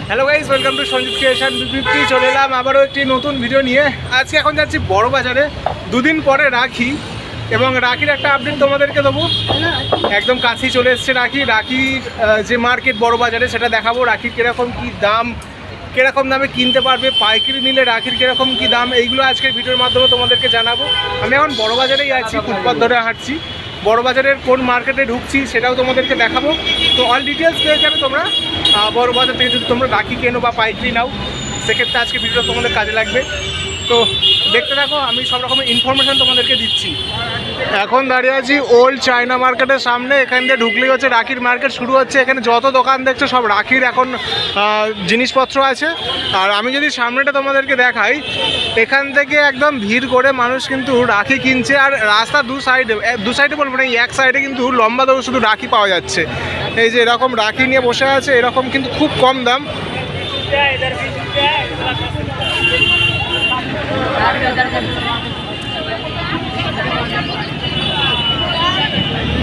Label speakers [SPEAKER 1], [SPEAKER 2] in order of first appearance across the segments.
[SPEAKER 1] Hello guys, welcome to Sanjit creation 250। চলে এলাম আবারও একটি নতুন ভিডিও নিয়ে। আজকে এখন যাচ্ছি বড় বাজারে, দুদিন পরে রাখি, এবং রাখির একটা আপডেট তোমাদেরকে দেবো। একদম কাছেই চলে এসছে রাখির যে মার্কেট বড় বাজারে, সেটা দেখাবো। রাখির কীরকম কী দাম, কীরকম দামে কিনতে পারবে, পাইকারি নিলে রাখির কীরকম কী দাম, এইগুলো আজকের ভিডিওর মাধ্যমে তোমাদেরকে জানাবো। আমি এখন বড় বাজারেই আছি, ফুটপাথ ধরে হাঁটছি। বড় বাজারের কোন মার্কেটে ঢুকছি সেটাও তোমাদেরকে দেখাবো। তো অল ডিটেলস পেয়ে যাবে তোমরা বড় বাজার থেকে, যদি তোমরা রাখি কেনো বা পাইকারি নাও, সেক্ষেত্রে আজকে ভিডিওটা তোমাদের কাজে লাগবে। তো দেখতে থাকো, আমি সব রকমের ইনফরমেশান তোমাদেরকে দিচ্ছি। এখন দাঁড়িয়ে আছি ওল্ড চায়না মার্কেটের সামনে। এখান দিয়ে ঢুকলেই হচ্ছে রাখির মার্কেট শুরু হচ্ছে। এখানে যত দোকান দেখছো সব রাখির এখন জিনিসপত্র আছে। আর আমি যদি সামনেটা তোমাদেরকে দেখাই, এখান থেকে একদম ভিড় করে মানুষ কিন্তু রাখি কিনছে। আর রাস্তা দু সাইডে বলবো না, এক সাইডে কিন্তু লম্বা দৌড় শুধু রাখি পাওয়া যাচ্ছে। এই যে এরকম রাখি নিয়ে বসে আছে, এরকম কিন্তু খুব কম দাম।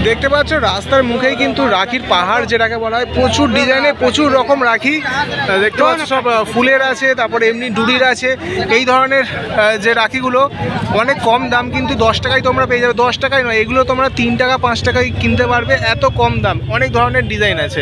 [SPEAKER 1] দেখতে পাচ্ছ রাস্তার মুখেই কিন্তু রাখির পাহাড় যেটাকে বলা হয়। প্রচুর ডিজাইনে প্রচুর রকম রাখি দেখতে পাচ্ছ, সব ফুলের আছে, তারপরে এমনি ডুরির আছে। এই ধরনের যে রাখিগুলো অনেক কম দাম, কিন্তু 10 টাকায় তোমরা পেয়ে যাবে। 10 টাকায় নয়, এগুলো তোমরা 3 টাকা 5 টাকায় কিনতে পারবে, এত কম দাম। অনেক ধরনের ডিজাইন আছে।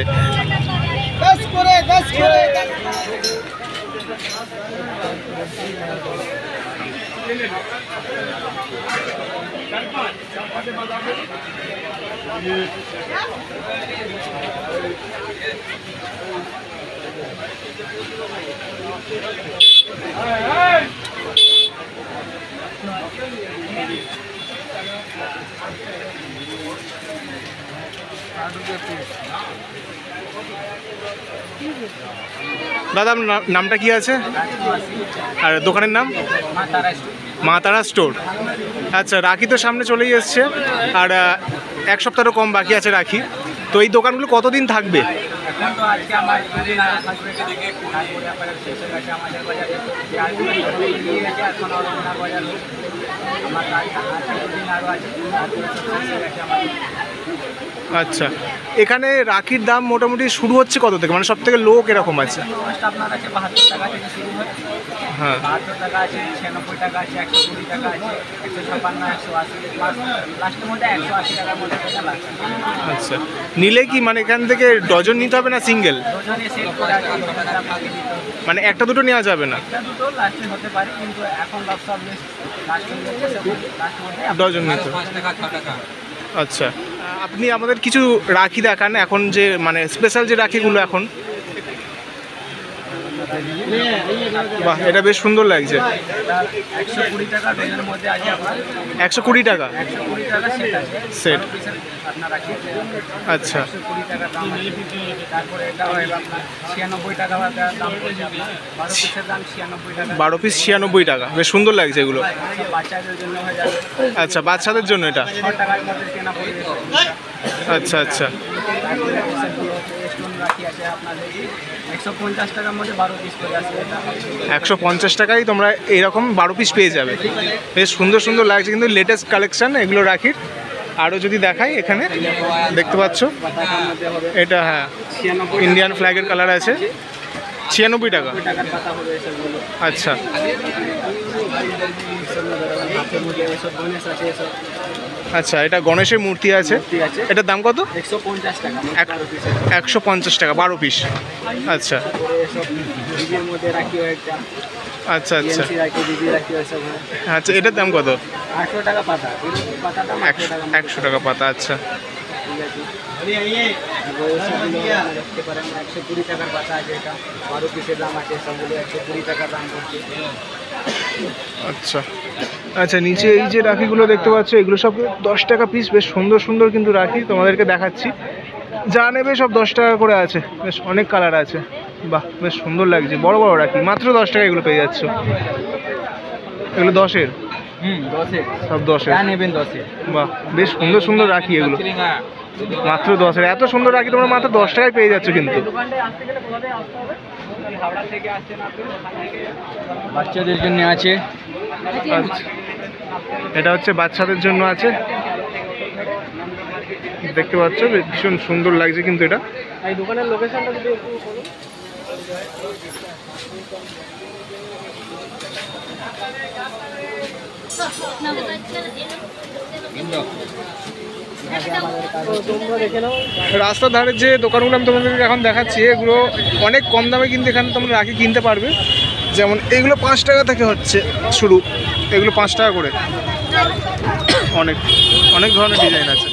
[SPEAKER 1] দাদা, নামটা কি আছে আর দোকানের নাম? মা তারা স্টোর। আচ্ছা, রাখি তো সামনে চলেই এসছে, আর এক সপ্তাহেরও কম বাকি আছে রাখি। তো এই দোকানগুলো কতদিন থাকবে? আচ্ছা, এখানে রাখির দাম মোটামুটি শুরু হচ্ছে কত থেকে, মানে সব থেকে লোক এরকম আছে? হ্যাঁ, আচ্ছা। নিলে কি মানে এখান থেকে ডজন নিতে হবে না সিঙ্গেল? মানে একটা দুটো নেওয়া যাবে না? ডজন নিতে হবে। আচ্ছা, আপনি আমাদের কিছু রাখি দেখান এখন, যে মানে স্পেশাল যে রাখিগুলো এখন। বাহ, এটা বেশ সুন্দর লাগছে। 120 টাকা সেট। আচ্ছা, 12 পিস 96 টাকা। বেশ সুন্দর লাগছে এগুলো। আচ্ছা, বাচ্চাদের জন্য এটা। আচ্ছা আচ্ছা, 150 টাকায় তোমরা এইরকম 12 পিস পেয়ে যাবে। বেশ সুন্দর সুন্দর লাগছে, কিন্তু লেটেস্ট কালেকশান এগুলো রাখির। আরও যদি দেখাই, এখানে দেখতে পাচ্ছ এটা, হ্যাঁ, ইন্ডিয়ান ফ্ল্যাগের কালার আছে। 96 টাকা। আচ্ছা, আচ্ছা, এটা গণেশের মূর্তি আছে। এটার দাম কত? 150 টাকা 12 পিস। আচ্ছা আচ্ছা আচ্ছা আচ্ছা, এটার দাম কত? 100 টাকা পাতা। 100 টাকা পাতা। আচ্ছা, আচ্ছা আচ্ছা। নিচে এই যে রাখিগুলো দেখতে পাচ্ছ, এগুলো সব 10 টাকা পিস। বেশ সুন্দর সুন্দর কিন্তু রাখি, তোমাদেরকে দেখাচ্ছি। যা নেবে সব 10 টাকা করে আছে। বেশ অনেক কালার আছে। বাহ, বেশ সুন্দর লাগছে। বড় বড় রাখি, মাত্র 10 টাকা এগুলো পেয়ে যাচ্ছ। এগুলো 10-এর? সব 10-এর নেবেন। 10-এর। বাহ, বেশ সুন্দর সুন্দর রাখি এগুলো, মাত্র 10-এর। এত সুন্দর রাখি তোমরা মাত্র 10 টাকায় পেয়ে যাচ্ছ। কিন্তু
[SPEAKER 2] বাচ্চাদের জন্য আছে।
[SPEAKER 1] আচ্ছা, এটা হচ্ছে বাচ্চাদের জন্য আছে। দেখতে পাচ্ছ ভীষণ সুন্দর লাগছে কিন্তু এটা। এই দোকানের লোকেশনটা যদি একটু বলো। রাস্তার ধারে যে দোকানগুলো আমি তোমাদেরকে এখন দেখাচ্ছি, এগুলো অনেক কম দামে কিন্তু এখানে তোমরা রাখি কিনতে পারবে। যেমন এগুলো 5 টাকা থেকে হচ্ছে শুরু, এগুলো 5 টাকা করে। অনেক অনেক ধরনের ডিজাইন আছে।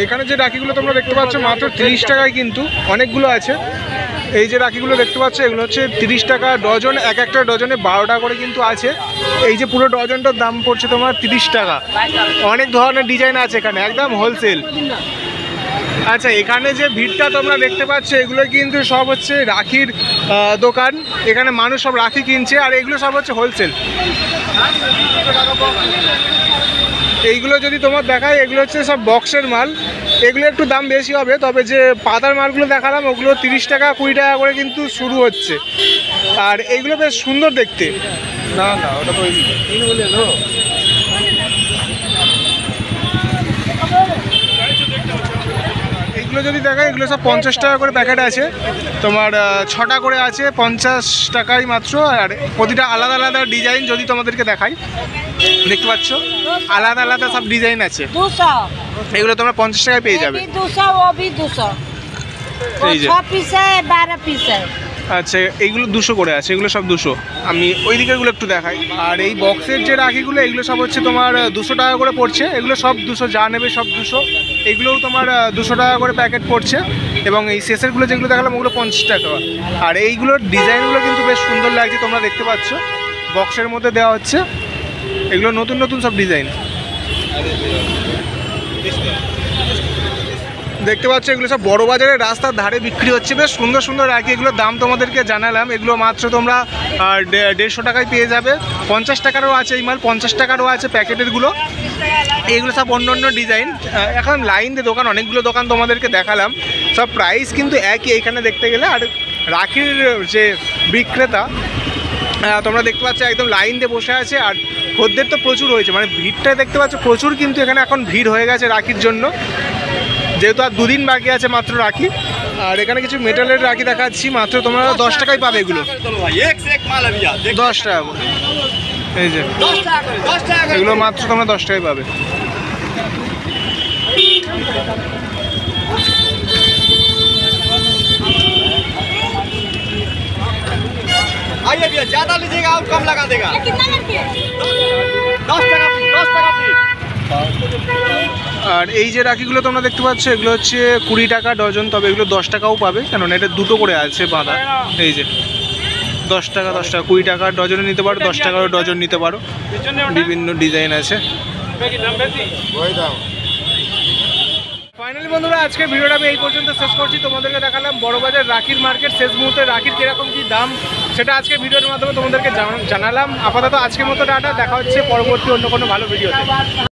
[SPEAKER 1] এখানে যে রাখিগুলো তোমরা দেখতে পাচ্ছ মাত্র 30 টাকায়, কিন্তু অনেকগুলো আছে। এই যে রাখিগুলো দেখতে পাচ্ছ এগুলো হচ্ছে 30 টাকা ডজন, এক একটা ডজনে 12 টাকা করে কিন্তু আছে। এই যে পুরো ডজনটার দাম পড়ছে তোমার 30 টাকা। অনেক ধরনের ডিজাইন আছে এখানে, একদম হোলসেল। আচ্ছা, এখানে যে ভিড়টা তোমরা দেখতে পাচ্ছ এগুলো কিন্তু সব হচ্ছে রাখির দোকান। এখানে মানুষ সব রাখি কিনছে, আর এগুলো সব হচ্ছে হোলসেল। এইগুলো যদি তোমার দেখায় এগুলো হচ্ছে সব বক্সের মাল, এগুলো একটু দাম বেশি হবে। তবে যে পাতার মালগুলো দেখালাম ওগুলো 30 টাকা 20 টাকা করে কিন্তু শুরু হচ্ছে। আর এইগুলো বেশ সুন্দর দেখতে। না না, ওটা তো এগুলো যদি দেখায় এগুলো সব 50 টাকা করে প্যাকেট আছে তোমার, 6টা করে আছে 50 টাকায় মাত্র। আর প্রতিটা আলাদা আলাদা ডিজাইন যদি তোমাদেরকে দেখাই, দেখতে পাচ্ছ আলাদা আলাদা সব ডিজাইন আছে। এগুলো তোমরা 50 টাকায় পেয়ে যাবে। এই যে
[SPEAKER 3] 6 পিস है 12 পিস है।
[SPEAKER 1] আচ্ছা, এইগুলো 200 করে আছে, এগুলো সব 200। আমি ওই দিকেরগুলো একটু দেখাই। আর এই বক্সের যে রাখিগুলো এগুলো সব হচ্ছে তোমার 200 টাকা করে পড়ছে। এগুলো সব 200, যা নেবে সব 200। এগুলোও তোমার 200 টাকা করে প্যাকেট পড়ছে। এবং এই শেষেরগুলো যেগুলো দেখালাম ওগুলো 50 টাকা। আর এইগুলোর ডিজাইনগুলো কিন্তু বেশ সুন্দর লাগছে, তোমরা দেখতে পাচ্ছ বক্সের মধ্যে দেওয়া হচ্ছে। এগুলো নতুন নতুন সব ডিজাইন দেখতে পাচ্ছ। এগুলো সব বড় বাজারে রাস্তার ধারে বিক্রি হচ্ছে, বেশ সুন্দর সুন্দর রাখি। এগুলোর দাম তোমাদেরকে জানালাম। এগুলো মাত্র তোমরা 150 টাকায় পেয়ে যাবে। 50 টাকারও আছে এই মাল, 50 টাকারও আছে প্যাকেটেরগুলো। এইগুলো সব অন্য অন্য ডিজাইন। এখন লাইন দিয়ে দোকান, অনেকগুলো দোকান তোমাদেরকে দেখালাম, সব প্রাইস কিন্তু একই এখানে দেখতে গেলে। আর রাখির যে বিক্রেতা তোমরা দেখতে পাচ্ছ একদম লাইন দিয়ে বসে আছে। আর খদ্দের তো প্রচুর হয়েছে, মানে ভিড়টা দেখতে পাচ্ছ প্রচুর, কিন্তু এখানে এখন ভিড় হয়ে গেছে রাখির জন্য, যেহেতু আর 2 দিন বাকি আছে মাত্র রাখি। আর এখানে কিছু মেটালের রাখি দেখাচ্ছি, মাত্র তোমরা 10 টাকায় পাবে এগুলো, 10 টাকা করে। এই যে এগুলো মাত্র তোমরা 10 টাকায় পাবে।
[SPEAKER 4] आइए भैया, ज्यादा लीजिएगा और कम लगा देगा। कितना करके? 10 টাকা পিস, 10 টাকা পিস।
[SPEAKER 1] আর এই যে রাখিগুলো তোমরা দেখতে পাচ্ছ এগুলো হচ্ছে 20 টাকা ডজন। তবে এগুলো 10 টাকাও পাবে, কেননা এটা দুটো করে আছে বাঁধা। এই যে 10 টাকা 10 টাকা, 20 টাকা ডজনে নিতে পারো, 10 টাকারও ডজন নিতে পারো। বিভিন্ন ডিজাইন আছে। ফাইনালি বন্ধুরা, আজকে ভিডিওটা আমি এই পর্যন্ত শেষ করছি। তোমাদেরকে দেখালাম বড়বাজার রাখির মার্কেট। শেষ মুহূর্তে রাখির কিরকম কি দাম সেটা আজকে ভিডিওর মাধ্যমে তোমাদেরকে জানালাম। আপাতত আজকের মতো টাটা, দেখা হচ্ছে পরবর্তী অন্য কোনো ভালো ভিডিওতে।